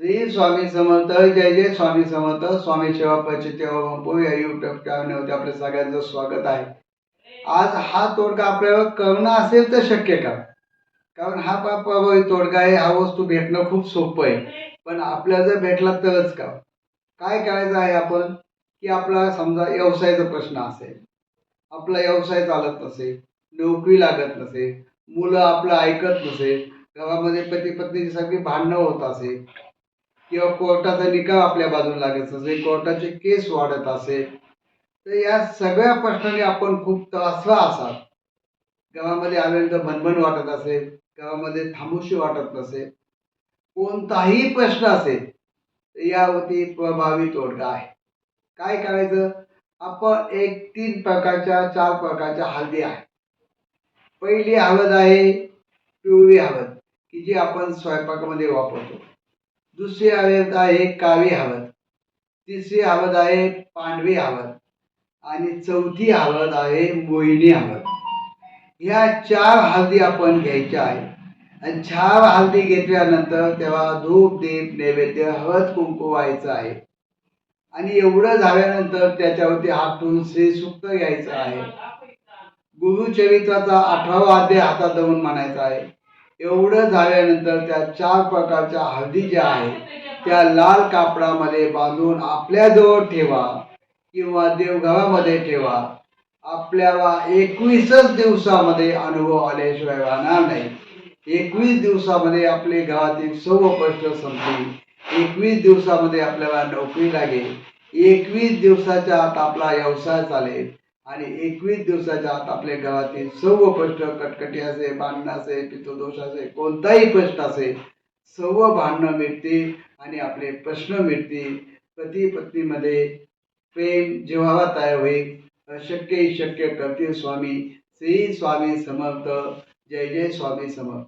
श्री स्वामी समर्थ. जय जय स्वामी समर्थ. स्वामी सेवा पचितेवा या यूट्यूब चॅनलवरती आपल्या सगळ्यांचं स्वागत आहे. आज हा तोडगा आपल्याला करणं असेल तर शक्य का? कारण हा तोडगा आहे. हा वस्तू भेटणं खूप सोपं आहे, पण आपल्याला जर भेटला तरच का? काय करायचं आहे आपण, की आपला समजा व्यवसायाचा प्रश्न असेल, आपला व्यवसाय चालत नसेल, नोकरी लागत नसेल, मुलं आपलं ऐकत नसेल, गावामध्ये पती पत्नीची सगळी भांडणं होत असेल, किंवा कोर्टाचा निकाल आपल्या बाजूला लागत असेल, कोर्टाचे केस वाढत असेल, तर या सगळ्या प्रश्नांनी आपण खूप त्रासला असाल. गावामध्ये आल्यानंतर भणभण वाटत असेल, गावामध्ये थांबूशी वाटत नसेल, कोणताही प्रश्न असेल तर यावरती प्रभावी तोडगा आहे. काय करायचं? आपण एक 4 प्रकारच्या हळदी आहे. पहिली हळद आहे पिवळी हळद, की जी आपण स्वयंपाकामध्ये वापरतो. दुसरी हळद आहे काळी हळद, तिसरी हळद आहे पांढरी हळद आणि चौथी हळद आहे मोहिनी हळद. ह्या 4 हळदी आपण घ्यायच्या आहे आणि 4 हळदी घेतल्यानंतर तेव्हा धूप दीप नैवेद्य हळद कुंकू व्हायचं आहे आणि एवढं झाल्यानंतर त्याच्यावरती हातून श्री सुक्त घ्यायचं आहे. गुरुचरित्राचा 18वा अध्याय हातात धरून म्हणायचा आहे. एवढं झाल्यानंतर त्या 4 प्रकारच्या हळदी ज्या आहेत त्या लाल कापडामध्ये बांधून आपल्याजवळ ठेवा किंवा देवघरामध्ये ठेवा. आपल्याला 21च दिवसामध्ये अनुभव आल्याशिवाय राहणार नाही. 21 दिवसामध्ये आपले गावातील सर्व प्रश्न संपतील. 21 दिवसामध्ये आपल्याला नोकरी लागेल. 21 दिवसाच्या आत आपला व्यवसाय चालेल आणि 21 दिवसाच्या आत आपल्या गावातील सर्व प्रश्न, कटकटी असे, भांडण असे, पितृदोष असे, कोणताही प्रश्न असेल, सर्व भांडणं मिटतील आणि आपले प्रश्न मिटतील. पती पत्नीमध्ये प्रेम जिव्हाळा तयार होईल. अशक्य शक्य करतील स्वामी. श्री स्वामी समर्थ. जय जय स्वामी समर्थ.